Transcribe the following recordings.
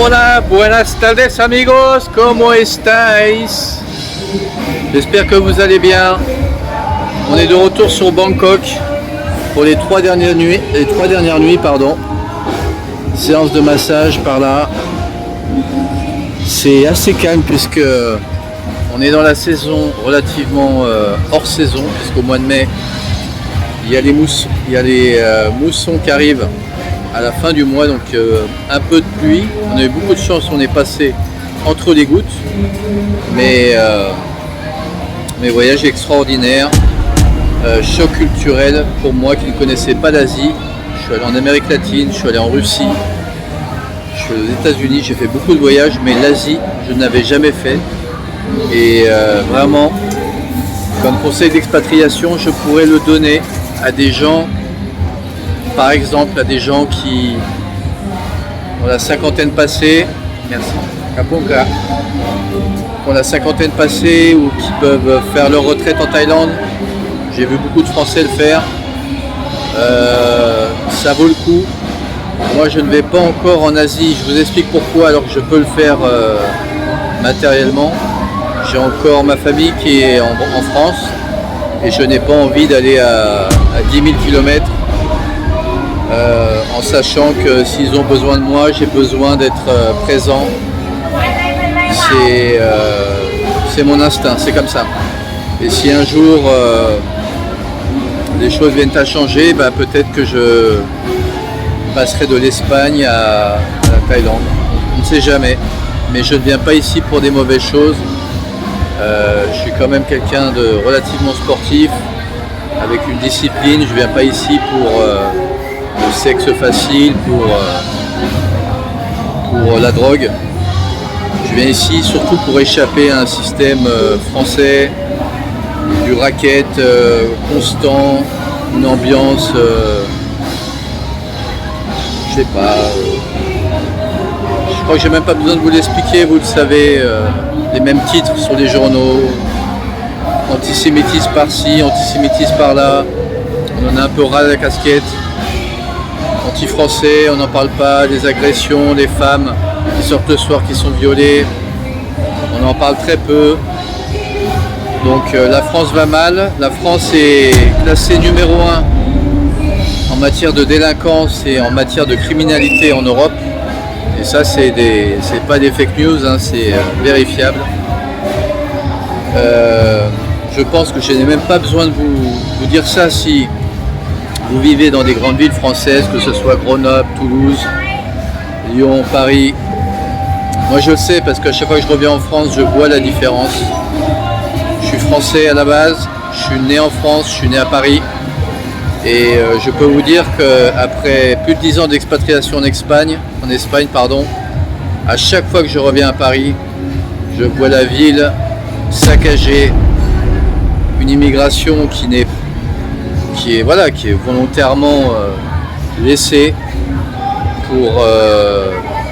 Hola, buenas tardes amigos, ¿cómo estáis? J'espère que vous allez bien. On est de retour sur Bangkok pour les trois dernières nuits, pardon. Séance de massage par là. C'est assez calme puisque on est dans la saison relativement hors saison, puisqu'au mois de mai il y a les moussons qui arrivent à la fin du mois, donc un peu de pluie. On a eu beaucoup de chance, on est passé entre les gouttes, mais voyage extraordinaire, choc culturel pour moi qui ne connaissais pas l'Asie. Je suis allé en Amérique latine, je suis allé en Russie, je suis allé aux États-Unis, j'ai fait beaucoup de voyages, mais l'Asie je n'avais jamais fait. Et vraiment, comme conseil d'expatriation, je pourrais le donner à des gens, par exemple à des gens qui ont la cinquantaine passée, merci, Kapunka, qui ont la cinquantaine passée ou qui peuvent faire leur retraite en Thaïlande. J'ai vu beaucoup de Français le faire. Ça vaut le coup. Moi je ne vais pas encore en Asie, je vous explique pourquoi alors que je peux le faire matériellement. J'ai encore ma famille qui est en France et je n'ai pas envie d'aller à 10 000 km en sachant que s'ils ont besoin de moi, j'ai besoin d'être présent. C'est mon instinct, c'est comme ça. Et si un jour les choses viennent à changer, bah, peut-être que je passerai de l'Espagne à la Thaïlande. On ne sait jamais, mais je ne viens pas ici pour des mauvaises choses. Je suis quand même quelqu'un de relativement sportif, avec une discipline. Je viens pas ici pour le sexe facile, pour la drogue. Je viens ici surtout pour échapper à un système français, du racket constant, une ambiance, je sais pas. Je crois que j'ai même pas besoin de vous l'expliquer, vous le savez. Les mêmes titres sur les journaux, antisémitisme par-ci, antisémitisme par-là, on en a un peu ras la casquette, anti-français, on n'en parle pas, les agressions, les femmes qui sortent le soir qui sont violées, on en parle très peu. Donc la France va mal, la France est classée numéro 1 en matière de délinquance et en matière de criminalité en Europe. Et ça, c'est pas des fake news, hein, c'est vérifiable. Je pense que je n'ai même pas besoin de vous dire ça si vous vivez dans des grandes villes françaises, que ce soit Grenoble, Toulouse, Lyon, Paris. Moi je le sais parce qu'à chaque fois que je reviens en France, je vois la différence. Je suis français à la base, je suis né en France, je suis né à Paris. Et je peux vous dire qu'après plus de 10 ans d'expatriation en Espagne, à chaque fois que je reviens à Paris, je vois la ville saccagée, une immigration qui est volontairement laissée pour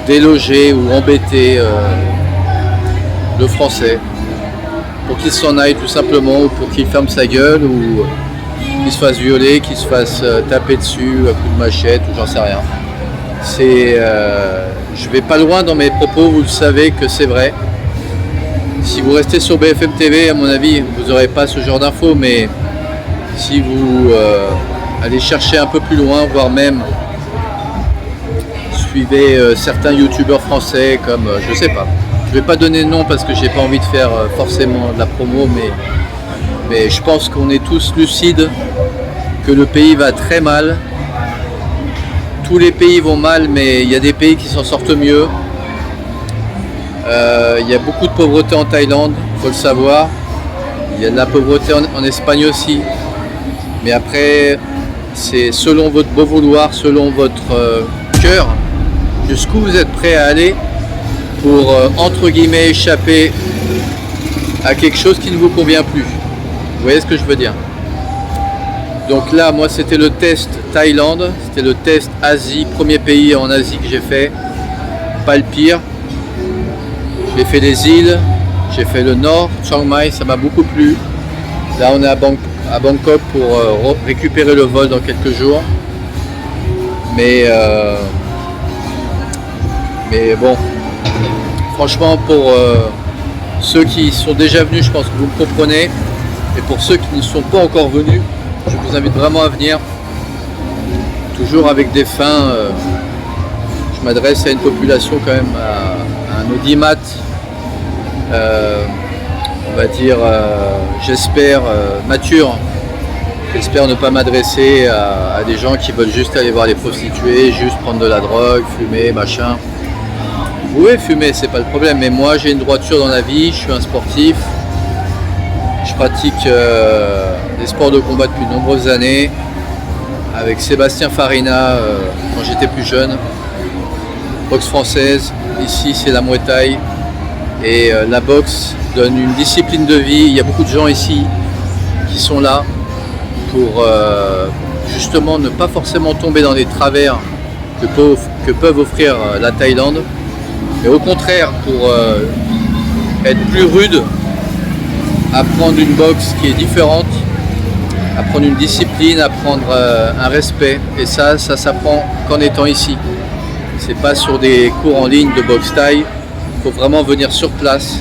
déloger ou embêter le français, pour qu'il s'en aille tout simplement, ou pour qu'il ferme sa gueule, ou qu'il se fasse violer, qu'il se fasse taper dessus à coups de machette ou j'en sais rien. Je vais pas loin dans mes propos, vous le savez que c'est vrai. Si vous restez sur BFM TV, à mon avis, vous n'aurez pas ce genre d'infos, mais si vous allez chercher un peu plus loin, voire même suivez certains youtubeurs français comme, je sais pas, je vais pas donner de nom parce que j'ai pas envie de faire forcément de la promo, mais je pense qu'on est tous lucides que le pays va très mal. Tous les pays vont mal, mais il y a des pays qui s'en sortent mieux. Il y a beaucoup de pauvreté en Thaïlande, il faut le savoir. Il y a de la pauvreté en Espagne aussi. Mais après, c'est selon votre beau vouloir, selon votre cœur, jusqu'où vous êtes prêt à aller pour, entre guillemets, échapper à quelque chose qui ne vous convient plus. Vous voyez ce que je veux dire? Donc là, moi, c'était le test Thaïlande, c'était le test Asie, premier pays en Asie que j'ai fait, pas le pire. J'ai fait les îles, j'ai fait le nord, Chiang Mai, ça m'a beaucoup plu. Là, on est à Bangkok pour récupérer le vol dans quelques jours. Mais Mais bon, franchement, pour ceux qui sont déjà venus, je pense que vous me comprenez. Et pour ceux qui ne sont pas encore venus, je vous invite vraiment à venir. Toujours avec des fins. Je m'adresse à une population quand même, à un audimat. On va dire, j'espère, mature. J'espère ne pas m'adresser à des gens qui veulent juste aller voir les prostituées, juste prendre de la drogue, fumer, machin. Vous pouvez fumer, c'est pas le problème, mais moi j'ai une droiture dans la vie, je suis un sportif. Je pratique des sports de combat depuis de nombreuses années avec Sébastien Farina quand j'étais plus jeune. Boxe française, ici c'est la Muay Thai et la boxe donne une discipline de vie. Il y a beaucoup de gens ici qui sont là pour justement ne pas forcément tomber dans des travers que peuvent offrir la Thaïlande, mais au contraire pour être plus rude, apprendre une boxe qui est différente, apprendre une discipline, apprendre un respect, et ça s'apprend qu'en étant ici. C'est pas sur des cours en ligne de boxe thaï, il faut vraiment venir sur place.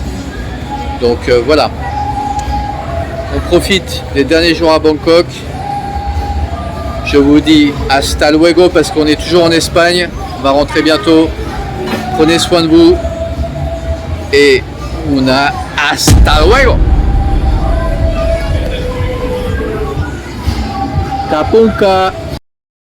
Donc voilà, on profite des derniers jours à Bangkok. Je vous dis hasta luego parce qu'on est toujours en Espagne, on va rentrer bientôt. Prenez soin de vous et una hasta luego. Tapunka.